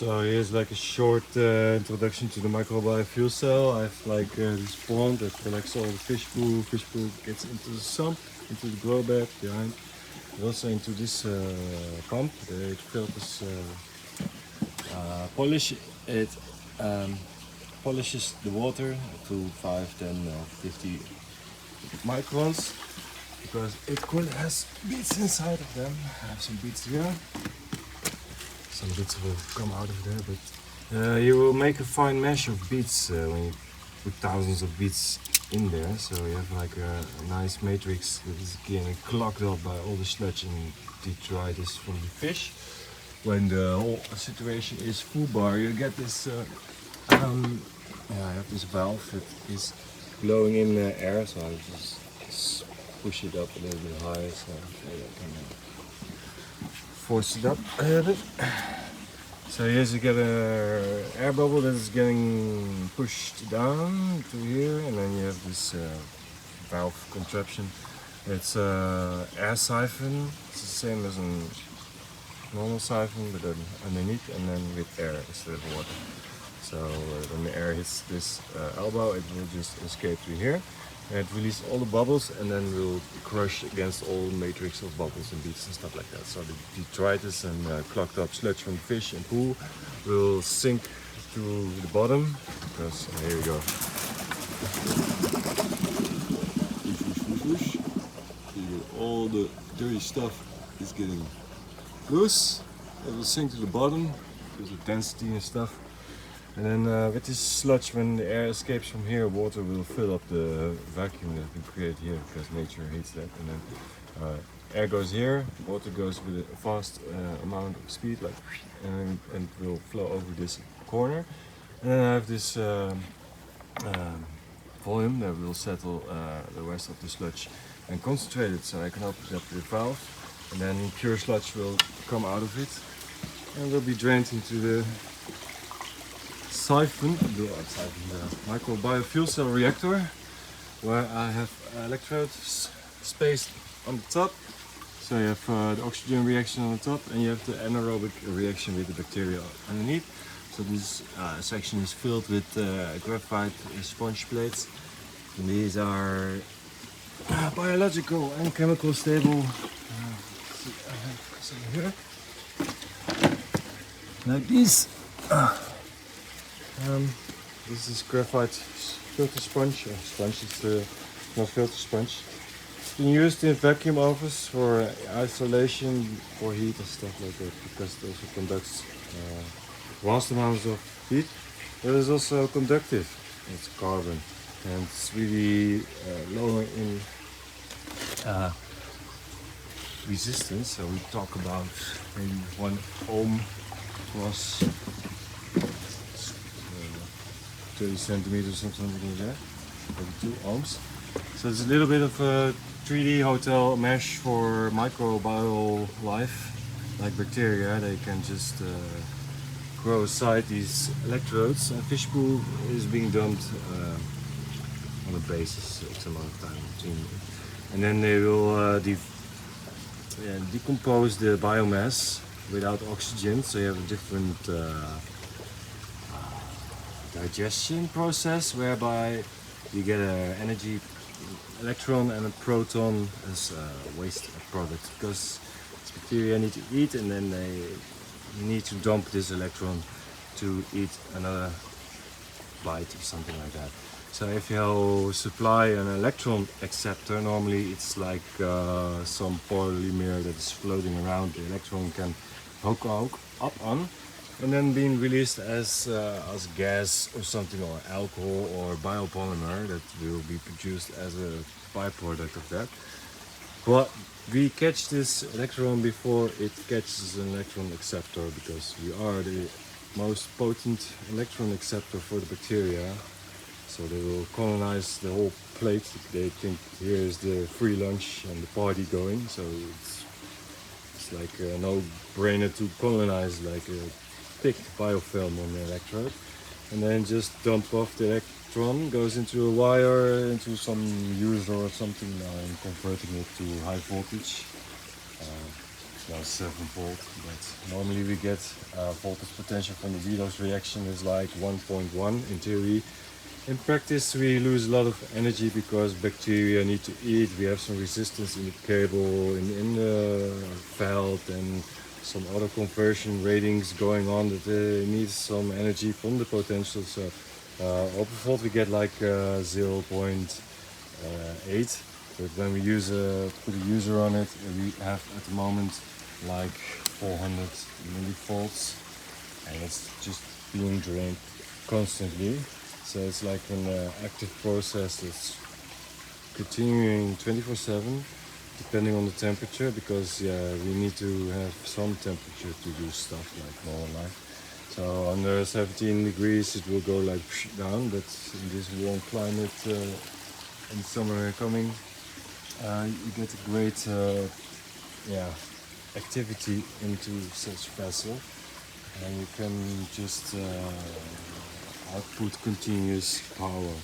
So here's like a short introduction to the microbial fuel cell. I have like this pond that collects all the fish poo. Fish poo gets into the sump, into the grow bed behind, and also into this pump. It filters, polish it, um, polishes the water to 5, 10, or 50 microns because it has beads inside of them. I have some beads here. Some bits will come out of there, but you will make a fine mesh of beads when you put thousands of beads in there. So you have like a nice matrix that is getting clogged up by all the sludge and detritus from the fish. When the whole situation is full bar, you get this. I have this valve that is blowing in air, so I just push it up a little bit higher, so I can force it up a little bit. So here's you get a air bubble that is getting pushed down to here, and then you have this valve contraption. It's air siphon. It's the same as a normal siphon, but then underneath, and then with air instead of water. So when the air hits this elbow, it will just escape through here. It releases all the bubbles and then will crush against all matrix of bubbles and beads and stuff like that. So the detritus and clogged up sludge from fish and pool will sink to the bottom. Because here we go. Whoosh. All the dirty stuff is getting loose. It will sink to the bottom because of density and stuff. And then with this sludge, when the air escapes from here, water will fill up the vacuum that we create here because nature hates that. And then air goes here, water goes with a fast amount of speed, like, and will flow over this corner. And then I have this volume that will settle the rest of the sludge and concentrate it, so I can open up the valve, and then pure sludge will come out of it and will be drained into the siphon, the microbial fuel cell reactor, where I have electrodes spaced on the top. So you have the oxygen reaction on the top, and you have the anaerobic reaction with the bacteria underneath. So this section is filled with graphite sponge plates, and these are biological and chemical stable. I have some here, like these. This is graphite filter sponge. It's not filter sponge. It's been used in vacuum ovens for isolation, for heat and stuff like that, because it also conducts vast amounts of heat. But it's also conductive. It's carbon, and it's really low in resistance. So we talk about maybe 1 ohm plus 30 centimeters, something like that, maybe 2 ohms. So it's a little bit of a 3D hotel mesh for microbial life, like bacteria. They can just grow aside these electrodes, and fish poo is being dumped on a basis X amount of time between, and then they will decompose the biomass without oxygen, so you have a different digestion process whereby you get an energy electron and a proton as a waste product, because bacteria need to eat, and then they need to dump this electron to eat another bite or something like that. So if you supply an electron acceptor, normally it's like some polymer that is floating around, the electron can hook up on, and then being released as gas or something, or alcohol or biopolymer that will be produced as a byproduct of that. But we catch this electron before it catches an electron acceptor, because we are the most potent electron acceptor for the bacteria. So they will colonize the whole plate. They think here is the free lunch and the party going. So it's like a no-brainer to colonize like a thick biofilm on the electrode, and then just dump off the electron, goes into a wire, into some user or something. Now I'm converting it to high voltage. now 7 volt, but normally we get voltage potential from the redox reaction is like 1.1 in theory. In practice we lose a lot of energy because bacteria need to eat, we have some resistance in the cable, in the valve, and some other conversion ratings going on that needs some energy from the potential. So over volt we get like 0.8, but when we use put a user on it, we have at the moment like 400 millivolts, and it's just being drained constantly. So it's like an active process that's continuing 24/7, depending on the temperature, because we need to have some temperature to do stuff like normal life. So under 17 degrees it will go like down, but in this warm climate in summer coming, you get a great activity into such vessel, and you can just output continuous power.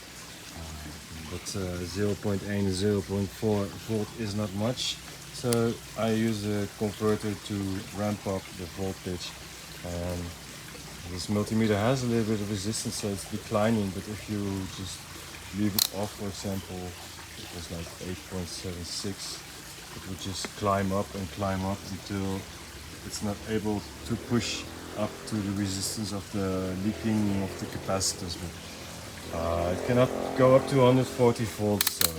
But 0.8 and 0.4 volt is not much, so I use a converter to ramp up the voltage. This multimeter has a little bit of resistance, so it's declining, but if you just leave it off, for example, it was like 8.76, it would just climb up until it's not able to push up to the resistance of the leaking of the capacitors. It cannot go up to 140 volts, so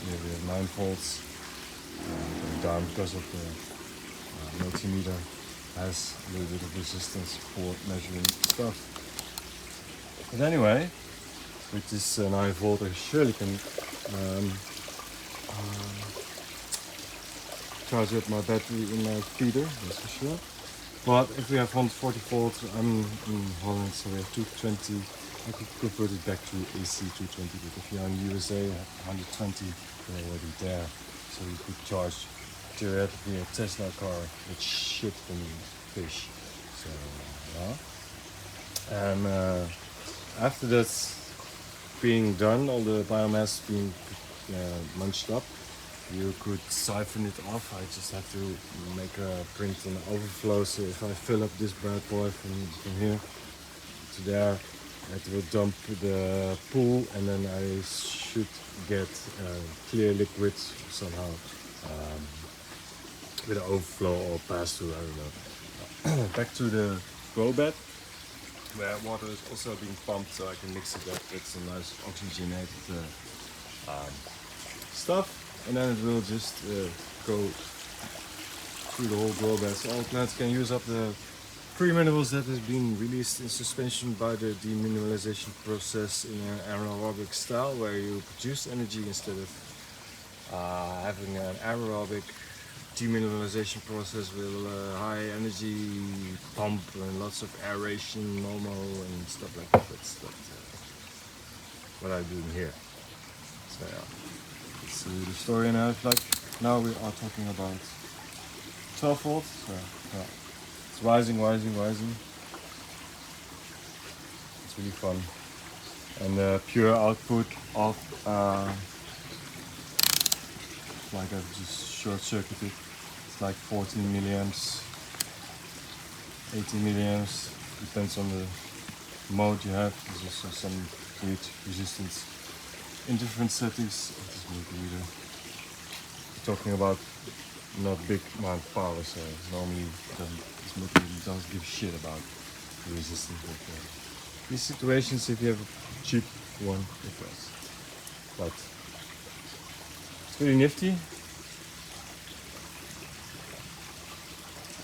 we have 9 volts going down because of the multimeter has a little bit of resistance for measuring stuff. But anyway, with this 9 volt I surely can charge up my battery in my feeder, that's for sure. But if we have 140 volts, I'm in Holland, so we have 220. I could convert it back to AC 220, but if you're in USA, 120, you're already there. So you could charge theoretically a Tesla car with shit from fish. So yeah. And after that's being done, all the biomass being munched up, you could siphon it off. I just have to make a print and overflow, so if I fill up this bad boy from here to there, it will dump the pool, and then I should get clear liquid somehow with an overflow or pass through, I don't know. Back to the grow bed, where water is also being pumped, so I can mix it up with some nice oxygenated stuff. And then it will just go through the whole grow bed. So all plants can use up the free minerals that has been released in suspension by the demineralization process in an anaerobic style, where you produce energy instead of having an aerobic demineralization process with a high energy pump and lots of aeration, normal and stuff like that. That's what I'm doing here. So yeah. So the story, and like now we are talking about 12 volts. So yeah, it's rising. It's really fun, and the pure output of like I've just short-circuited. It's like 14 milliamps, 18 milliamps. Depends on the mode you have. There's also some weird resistance in different settings of this multimeter. We're talking about not big amount of power, so normally this multimeter doesn't give a shit about the resistance. But these situations, if you have a cheap one, it does. But it's really nifty.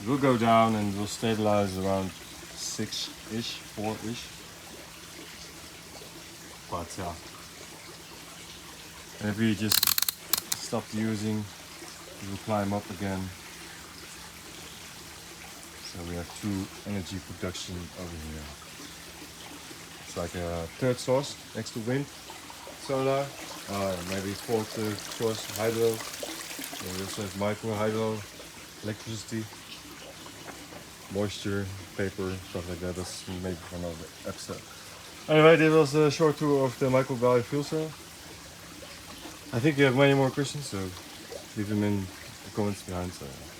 It will go down and will stabilize around 6-ish, 4-ish. But yeah. And if we just stop using, it will climb up again. So we have 2 energy production over here. It's like a third source next to wind, solar, maybe 4th source hydro. And we also have micro hydro, electricity, moisture, paper, stuff like that. That's maybe for another episode. Anyway, this was a short tour of the microbial fuel cell. I think you have many more questions, so leave them in the comments behind. So yeah.